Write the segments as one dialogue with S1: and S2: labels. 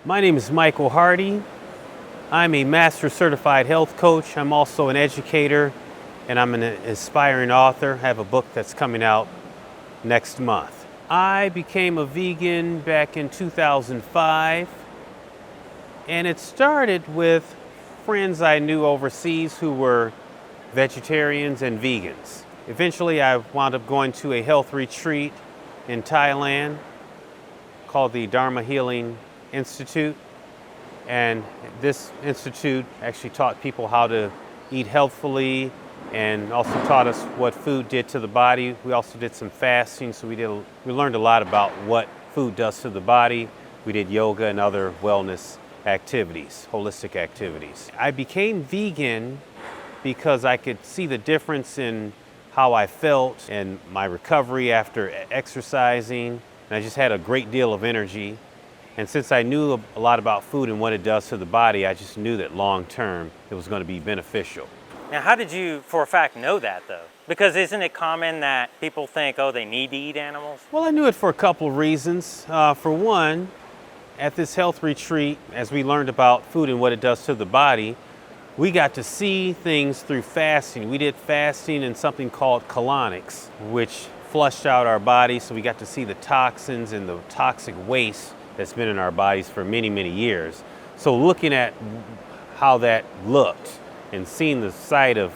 S1: My name is Michael Hardy. I'm a master certified health coach. I'm also an educator and I'm an aspiring author. I have a book that's coming out next month. I became a vegan back in 2005 and it started with friends I knew overseas who were vegetarians and vegans. Eventually I wound up going to a health retreat in Thailand called the Dharma Healing Institute. And this institute actually taught people how to eat healthfully and also taught us what food did to the body. We also did some fasting, so we learned a lot about what food does to the body. We did yoga and other wellness activities, holistic activities. I became vegan because I could see the difference in how I felt and my recovery after exercising, and I just had a great deal of energy. And since I knew a lot about food and what it does to the body, I just knew that long term it was going to be beneficial.
S2: Now, how did you, for a fact, know that though? Because isn't it common that people think, oh, they need to eat animals?
S1: Well, I knew it for a couple of reasons. For one, at this health retreat, as we learned about food and what it does to the body, we got to see things through fasting. We did fasting and something called colonics, which flushed out our bodies, so we got to see the toxins and the toxic waste that's been in our bodies for many, many years. So looking at how that looked and seeing the sight of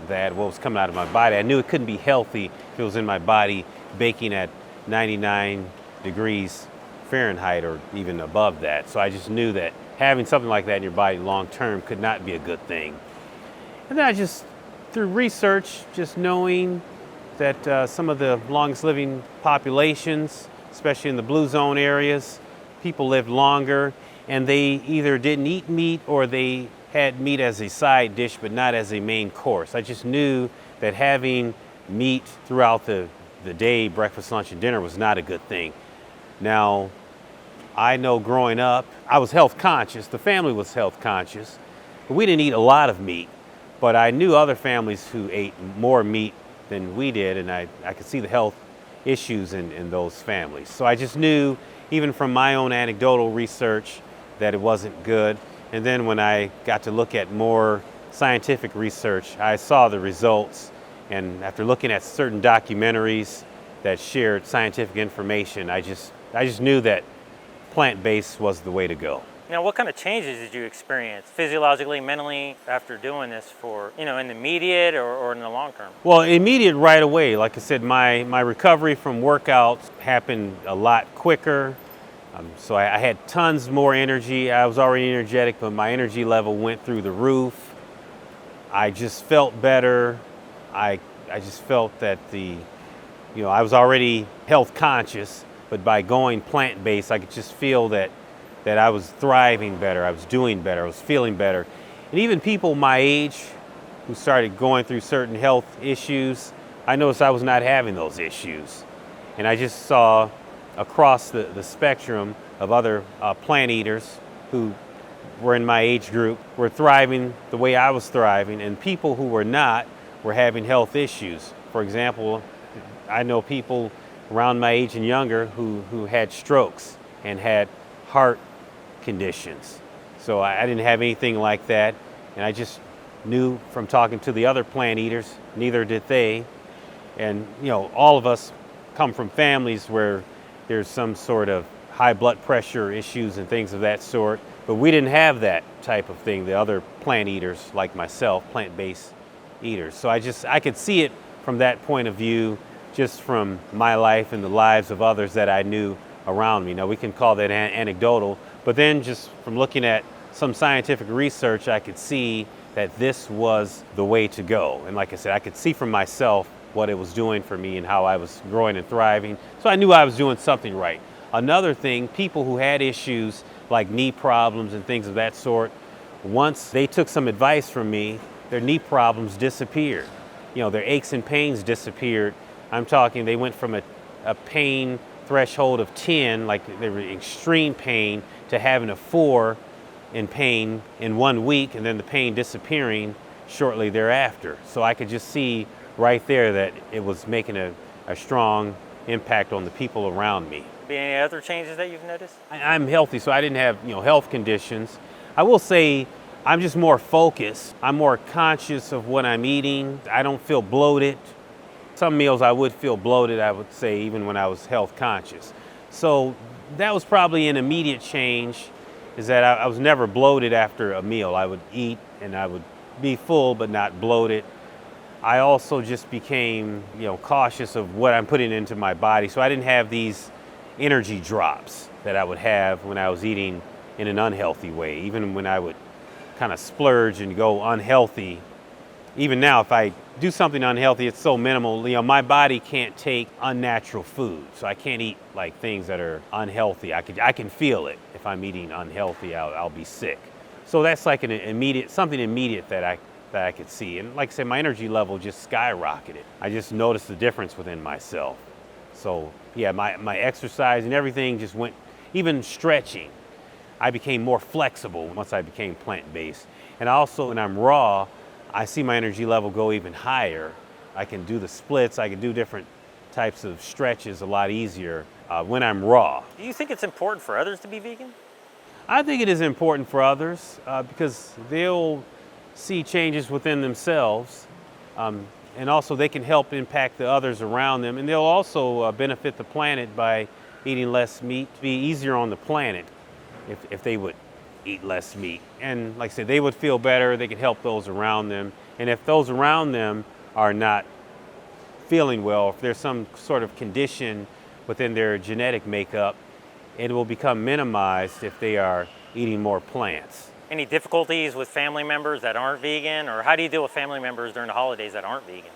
S1: that, what was coming out of my body, I knew it couldn't be healthy if it was in my body baking at 99 degrees Fahrenheit or even above that. So I just knew that having something like that in your body long term could not be a good thing. And then I just, through research, just knowing that some of the longest living populations, especially in the blue zone areas, people lived longer and they either didn't eat meat or they had meat as a side dish but not as a main course. I just knew that having meat throughout the day, breakfast, lunch, and dinner was not a good thing. Now, I know growing up, I was health conscious, the family was health conscious, but we didn't eat a lot of meat, but I knew other families who ate more meat than we did, and I could see the health issues in those families. So I just knew, even from my own anecdotal research, that it wasn't good. And then when I got to look at more scientific research, I saw the results. And after looking at certain documentaries that shared scientific information, I just knew that plant-based was the way to go.
S2: Now, what kind of changes did you experience physiologically, mentally, after doing this for, in the immediate or in the long term?
S1: Well, immediate right away. Like I said, my recovery from workouts happened a lot quicker. So I had tons more energy. I was already energetic, but my energy level went through the roof. I just felt better. I just felt that I was already health conscious, but by going plant-based, I could just feel that I was thriving better, I was doing better, I was feeling better. And even people my age who started going through certain health issues, I noticed I was not having those issues. And I just saw across the spectrum of other plant eaters who were in my age group were thriving the way I was thriving, and people who were not were having health issues. For example, I know people around my age and younger who had strokes and had heart conditions. So I didn't have anything like that, and I just knew from talking to the other plant eaters, neither did they. And all of us come from families where there's some sort of high blood pressure issues and things of that sort, but we didn't have that type of thing, the other plant eaters like myself, plant-based eaters. So I could see it from that point of view, just from my life and the lives of others that I knew around me. Now, we can call that anecdotal, but then just from looking at some scientific research, I could see that this was the way to go. And like I said, I could see for myself what it was doing for me and how I was growing and thriving. So I knew I was doing something right. Another thing, people who had issues like knee problems and things of that sort, once they took some advice from me, their knee problems disappeared. Their aches and pains disappeared. I'm talking, they went from a pain threshold of 10, like they were in extreme pain, to having a 4 in pain in 1 week, and then the pain disappearing shortly thereafter. So I could just see right there that it was making a strong impact on the people around me.
S2: Be any other changes that you've noticed?
S1: I'm healthy, so I didn't have, health conditions. I will say I'm just more focused. I'm more conscious of what I'm eating. I don't feel bloated. Some meals I would feel bloated, I would say, even when I was health conscious. So that was probably an immediate change, is that I was never bloated after a meal. I would eat and I would be full but not bloated. I also just became, cautious of what I'm putting into my body. So I didn't have these energy drops that I would have when I was eating in an unhealthy way. Even when I would kind of splurge and go unhealthy, even now if I do something unhealthy, it's so minimal. My body can't take unnatural food, so I can't eat like things that are unhealthy. I can feel it. If I'm eating unhealthy, I'll be sick. So that's like something immediate that I could see. And like I said, my energy level just skyrocketed. I just noticed the difference within myself. So yeah, my exercise and everything just went, even stretching. I became more flexible once I became plant-based. And also when I'm raw, I see my energy level go even higher. I can do the splits, I can do different types of stretches a lot easier when I'm raw.
S2: Do you think it's important for others to be vegan?
S1: I think it is important for others because they'll see changes within themselves, and also they can help impact the others around them, and they'll also benefit the planet by eating less meat. It'd be easier on the planet if they would eat less meat. And like I said, they would feel better, they could help those around them. And if those around them are not feeling well, if there's some sort of condition within their genetic makeup, it will become minimized if they are eating more plants.
S2: Any difficulties with family members that aren't vegan, or how do you deal with family members during the holidays that aren't vegan?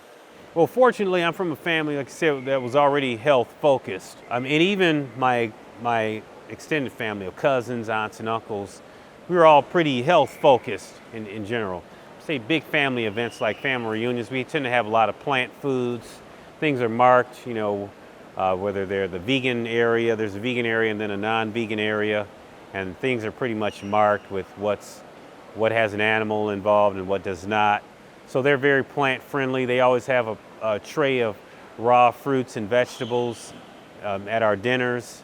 S1: Well, fortunately, I'm from a family, like I said, that was already health focused. And even my extended family of cousins, aunts, and uncles, we were all pretty health focused in general. Say big family events like family reunions, we tend to have a lot of plant foods. Things are marked, whether they're the vegan area, there's a vegan area and then a non-vegan area, and things are pretty much marked with what has an animal involved and what does not. So they're very plant friendly. They always have a tray of raw fruits and vegetables at our dinners.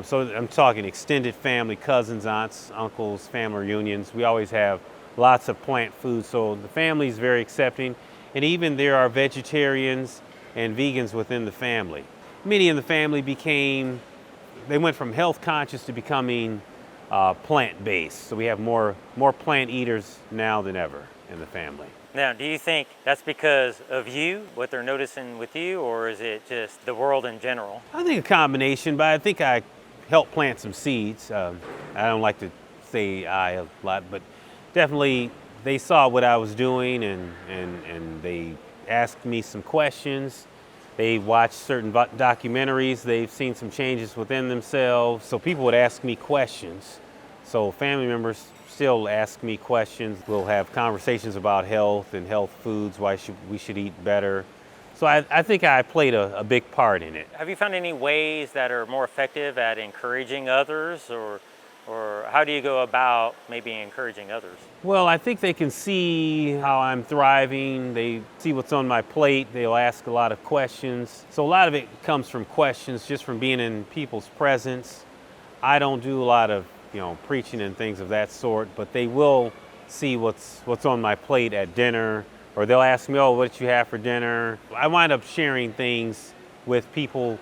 S1: So I'm talking extended family, cousins, aunts, uncles, family reunions. We always have lots of plant food, so the family is very accepting. And even there are vegetarians and vegans within the family. Many in the family they went from health conscious to becoming plant-based. So we have more plant eaters now than ever in the family.
S2: Now, do you think that's because of you, what they're noticing with you, or is it just the world in general?
S1: I think a combination, but I think I helped plant some seeds. I don't like to say I a lot, but definitely they saw what I was doing and they asked me some questions. They watched certain documentaries. They've seen some changes within themselves. So people would ask me questions. So family members still ask me questions. We'll have conversations about health and health foods, why we should eat better. So I think I played a big part in it.
S2: Have you found any ways that are more effective at encouraging others, or how do you go about maybe encouraging others?
S1: Well, I think they can see how I'm thriving. They see what's on my plate. They'll ask a lot of questions. So a lot of it comes from questions, just from being in people's presence. I don't do a lot of preaching and things of that sort, but they will see what's on my plate at dinner, or they'll ask me, what did you have for dinner? I wind up sharing things with people.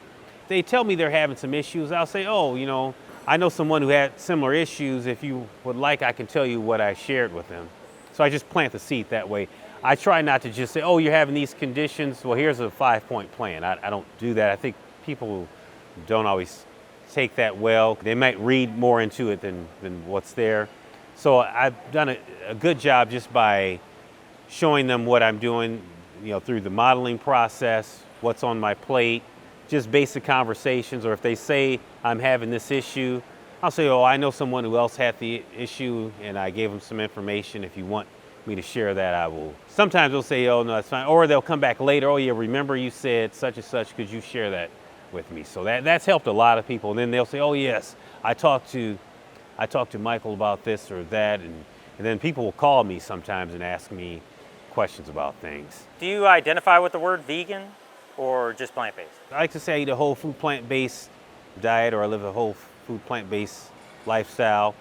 S1: They tell me they're having some issues. I'll say, I know someone who had similar issues. If you would like, I can tell you what I shared with them. So I just plant the seed that way. I try not to just say, you're having these conditions. Well, here's a 5-point plan. I don't do that. I think people don't always take that well. They might read more into it than what's there. So I've done a good job just by showing them what I'm doing, through the modeling process, what's on my plate, just basic conversations. Or if they say I'm having this issue, I'll say, I know someone who else had the issue, and I gave them some information. If you want me to share that, I will. Sometimes they'll say, no, that's fine. Or they'll come back later, yeah, remember you said such and such, could you share that with me? So that's helped a lot of people. And then they'll say, yes, I talked to Michael about this or that. And then people will call me sometimes and ask me questions about things.
S2: Do you identify with the word vegan? or just plant-based?
S1: I like to say I eat a whole food plant-based diet, or I live a whole food plant-based lifestyle.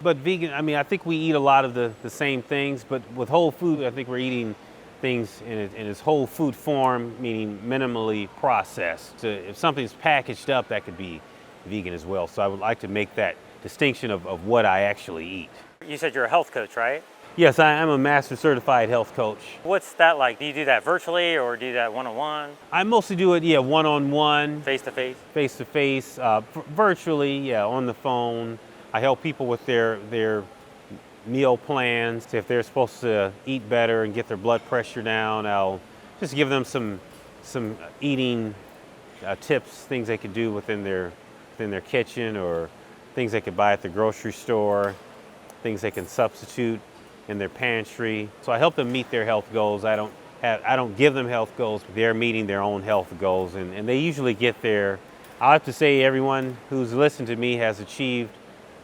S1: But vegan, I mean, I think we eat a lot of the same things, but with whole food, I think we're eating things in its whole food form, meaning minimally processed. So if something's packaged up, that could be vegan as well. So I would like to make that distinction of what I actually eat.
S2: You said you're a health coach, right?
S1: Yes, I am a master certified health coach.
S2: What's that like? Do you do that virtually or do you do that one-on-one,
S1: I mostly do it, yeah, one-on-one,
S2: face-to-face?
S1: face-to-face, virtually, yeah, on the phone. I help people with their meal plans. If they're supposed to eat better and get their blood pressure down, I'll just give them some eating tips, things they could do within their kitchen, or things they could buy at the grocery store, things they can substitute in their pantry. So I help them meet their health goals. I don't give them health goals, but they're meeting their own health goals, and they usually get there. I have to say everyone who's listened to me has achieved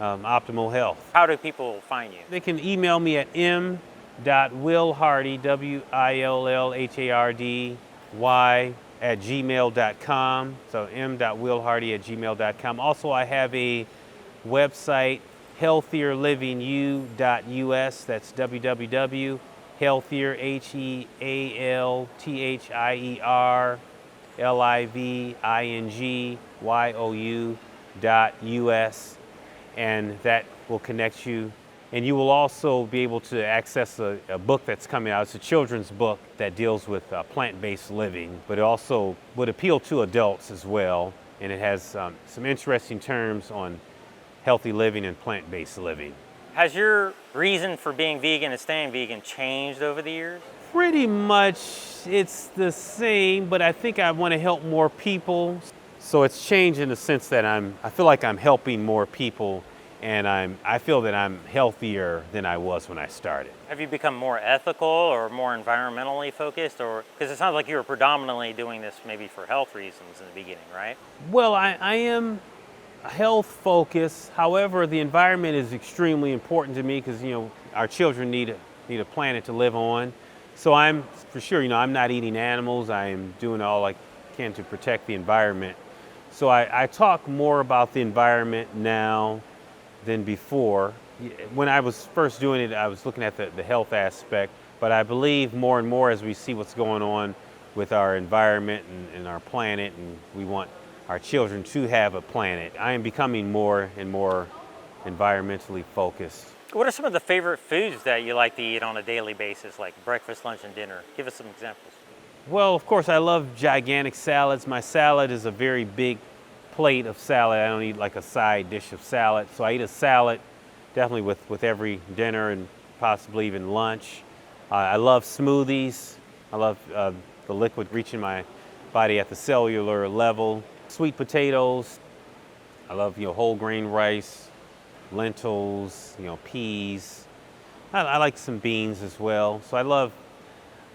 S1: optimal health.
S2: How do people find you?
S1: They can email me at m.willhardy, WILLHARDY, @gmail.com. So m.willhardy@gmail.com. Also, I have a website, healthierlivingu.us. That's www.healthier, HEALTHIERLIVINGYOU.us, and that will connect you. And you will also be able to access a book that's coming out. It's a children's book that deals with plant-based living, but it also would appeal to adults as well. And it has some interesting terms on healthy living and plant-based living.
S2: Has your reason for being vegan and staying vegan changed over the years?
S1: Pretty much it's the same, but I think I want to help more people. So it's changed in the sense that I feel like I'm helping more people, and I feel that I'm healthier than I was when I started.
S2: Have you become more ethical or more environmentally focused? Or because it sounds like you were predominantly doing this maybe for health reasons in the beginning, right?
S1: Well, I am health focused. However, the environment is extremely important to me because, our children need a planet to live on. So I'm for sure, I'm not eating animals. I am doing all I can to protect the environment. So I talk more about the environment now than before. When I was first doing it, I was looking at the health aspect, but I believe more and more as we see what's going on with our environment and our planet, and we want our children to have a planet, I am becoming more and more environmentally focused.
S2: What are some of the favorite foods that you like to eat on a daily basis, like breakfast, lunch, and dinner? Give us some examples.
S1: Well, of course, I love gigantic salads. My salad is a very big plate of salad. I don't eat like a side dish of salad. So I eat a salad definitely with every dinner and possibly even lunch. I love smoothies. I love the liquid reaching my body at the cellular level. Sweet potatoes. I love whole grain rice, lentils, peas. I like some beans as well. So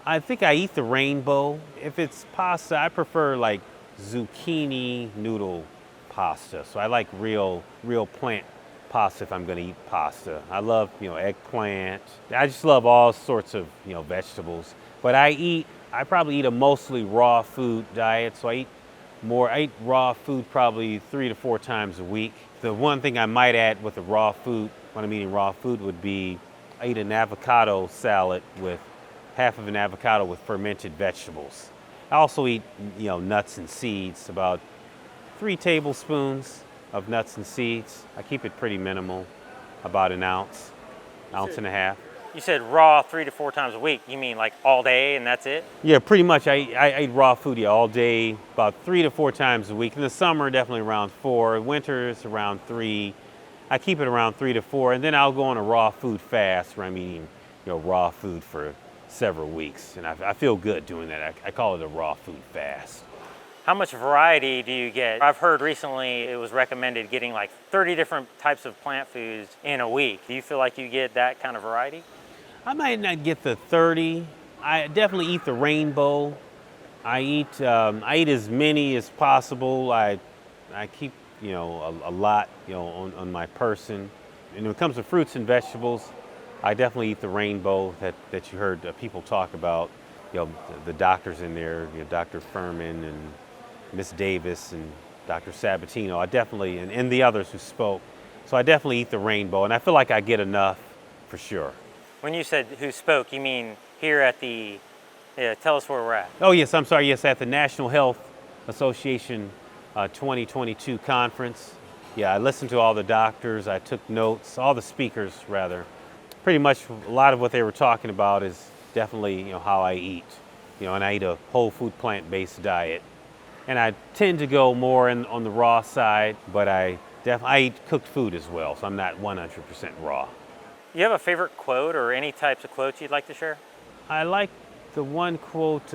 S1: I think I eat the rainbow. If it's pasta, I prefer like zucchini noodle pasta. So I like real plant pasta if I'm going to eat pasta. I love, eggplant. I just love all sorts of, vegetables. But I probably eat a mostly raw food diet. So I eat raw food probably 3 to 4 times a week. The one thing I might add with the raw food, when I'm eating raw food, would be I eat an avocado salad with half of an avocado with fermented vegetables. I also eat, nuts and seeds, about 3 tablespoons of nuts and seeds. I keep it pretty minimal, about an ounce and a half.
S2: You said raw 3 to 4 times a week. You mean like all day and that's it?
S1: Yeah, pretty much. I eat raw food all day, about 3 to 4 times a week. In the summer, definitely around 4. Winter, it's around 3. I keep it around 3 to 4, and then I'll go on a raw food fast where I'm eating, raw food for several weeks, and I feel good doing that. I call it a raw food fast.
S2: How much variety do you get? I've heard recently it was recommended getting like 30 different types of plant foods in a week. Do you feel like you get that kind of variety?
S1: I might not get the 30. I definitely eat the rainbow. I eat as many as possible. I keep a lot on my person. And when it comes to fruits and vegetables, I definitely eat the rainbow that you heard people talk about. the doctors in there, Dr. Furman and Miss Davis and Dr. Sabatino, I definitely, and the others who spoke. So I definitely eat the rainbow, and I feel like I get enough for sure.
S2: When you said who spoke, you mean here at the, yeah, tell us where we're at.
S1: Oh yes, I'm sorry, yes, at the National Health Association 2022 conference. Yeah, I listened to all the doctors, I took notes, all the speakers rather. Pretty much a lot of what they were talking about is definitely how I eat. And I eat a whole food plant-based diet. And I tend to go more on the raw side, but I eat cooked food as well, so I'm not 100% raw.
S2: You have a favorite quote or any types of quotes you'd like to share?
S1: I like the one quote,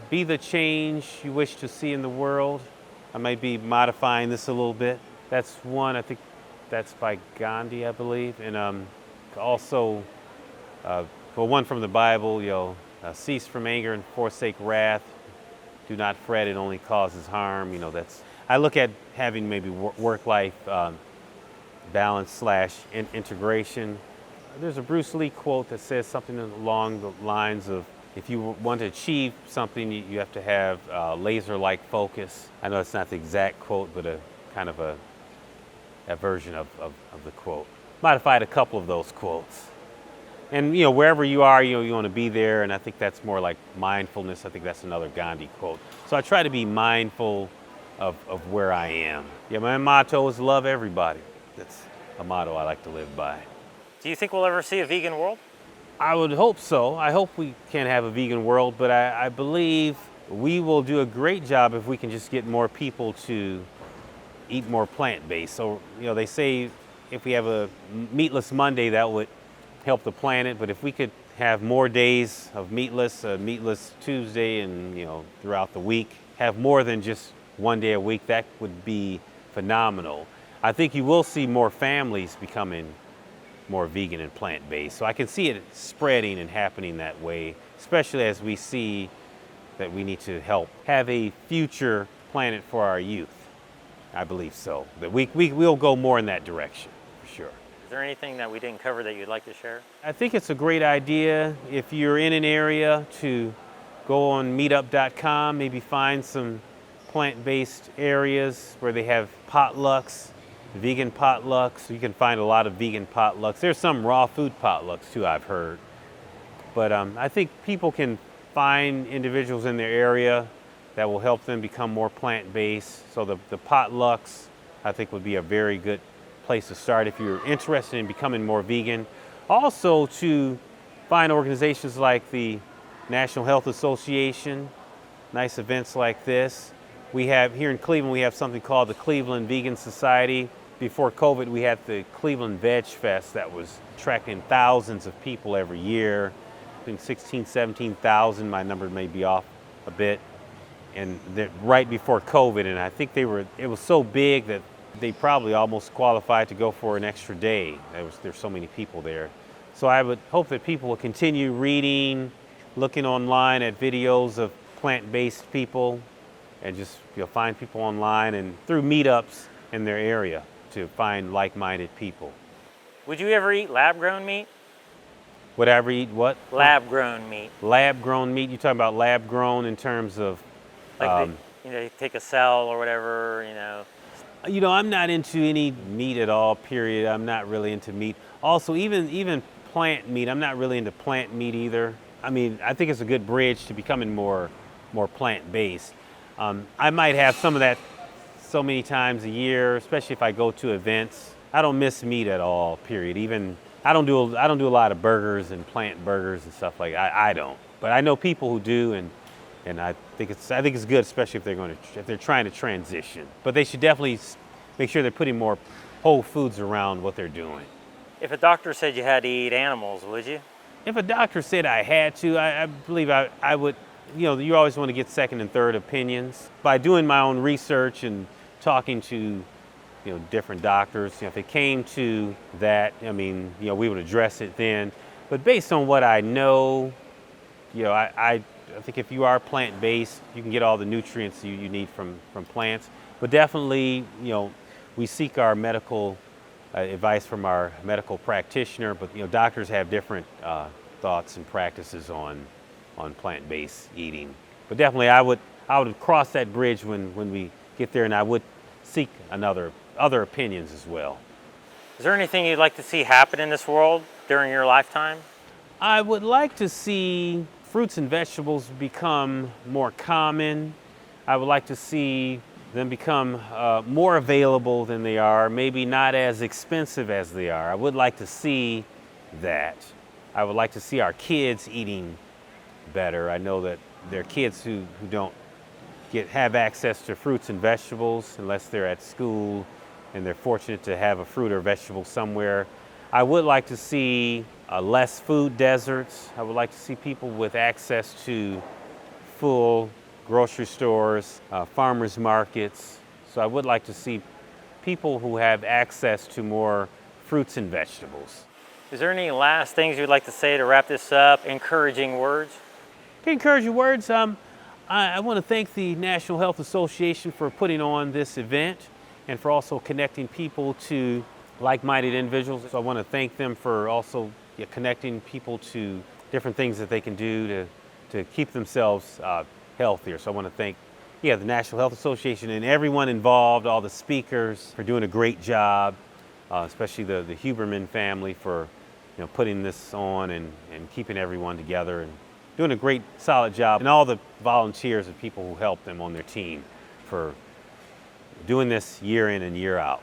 S1: be the change you wish to see in the world. I might be modifying this a little bit. That's one, I think that's by Gandhi, I believe. And also, one from the Bible, cease from anger and forsake wrath. Do not fret, it only causes harm. I look at having maybe work-life balance / integration. There's a Bruce Lee quote that says something along the lines of, if you want to achieve something, you have to have laser-like focus. I know it's not the exact quote, but a kind of a version of the quote. Modified a couple of those quotes. And wherever you are, you want to be there, and I think that's more like mindfulness. I think that's another Gandhi quote. So I try to be mindful of where I am. Yeah, my motto is love everybody. That's a motto I like to live by.
S2: Do you think we'll ever see a vegan world?
S1: I would hope so. I hope we can have a vegan world, but I believe we will do a great job if we can just get more people to eat more plant-based. So, they say if we have a meatless Monday, that would help the planet, but if we could have more days of meatless Tuesday and, throughout the week, have more than just one day a week, that would be phenomenal. I think you will see more families becoming more vegan and plant-based. So I can see it spreading and happening that way, especially as we see that we need to help have a future planet for our youth. I believe so. That we'll go more in that direction, for sure.
S2: Is there anything that we didn't cover that you'd like to share?
S1: I think it's a great idea if you're in an area to go on meetup.com, maybe find some plant-based areas where they have potlucks, vegan potlucks. You can find a lot of vegan potlucks. There's some raw food potlucks too, I've heard. But I think people can find individuals in their area that will help them become more plant-based. So the potlucks, I think, would be a very good place to start if you're interested in becoming more vegan. Also to find organizations like the National Health Association, nice events like this. We have, here in Cleveland, we have something called the Cleveland Vegan Society. Before COVID, we had the Cleveland Veg Fest that was attracting thousands of people every year. I think 16, 17,000, my number may be off a bit. And right before COVID, and I think it was so big that they probably almost qualified to go for an extra day. There's so many people there. So I would hope that people will continue reading, looking online at videos of plant-based people, and just find people online and through meetups in their area to find like-minded people.
S2: Would you ever eat lab-grown meat?
S1: Would I ever eat what?
S2: Lab-grown meat.
S1: Lab-grown meat? You're talking about lab-grown in terms of...
S2: Like they take a cell or whatever,
S1: I'm not into any meat at all, period. I'm not really into meat. Also, even plant meat, I'm not really into plant meat either. I mean, I think it's a good bridge to becoming more plant-based. I might have some of that so many times a year, especially if I go to events. I don't miss meat at all, period. Even I don't do a lot of burgers and plant burgers and stuff like that. I don't. But I know people who do, and I think it's good, especially if they're trying to transition. But they should definitely make sure they're putting more whole foods around what they're doing.
S2: If a doctor said you had to eat animals, would you?
S1: If a doctor said I had to, I believe I would. You always want to get second and third opinions. By doing my own research and talking to different doctors, if it came to that, we would address it then. But based on what I know, I think if you are plant-based, you can get all the nutrients you need from plants. But definitely, we seek our medical advice from our medical practitioner. But doctors have different thoughts and practices on on plant-based eating. But definitely I would cross that bridge when we get there, and I would seek other opinions as well.
S2: Is there anything you'd like to see happen in this world during your lifetime?
S1: I would like to see fruits and vegetables become more common. I would like to see them become more available than they are, maybe not as expensive as they are. I would like to see that. I would like to see our kids eating better. I know that there are kids who don't have access to fruits and vegetables unless they're at school and they're fortunate to have a fruit or vegetable somewhere. I would like to see less food deserts. I would like to see people with access to full grocery stores, farmers markets. So I would like to see people who have access to more fruits and vegetables.
S2: Is there any last things you'd like to say to wrap this up? Encouraging words?
S1: Encouraging words. I want to thank the National Health Association for putting on this event and for also connecting people to like-minded individuals. So I want to thank them for also connecting people to different things that they can do to keep themselves healthier. So I want to thank the National Health Association and everyone involved, all the speakers for doing a great job, especially the Huberman family for putting this on and keeping everyone together and doing a great solid job, and all the volunteers and people who help them on their team for doing this year in and year out.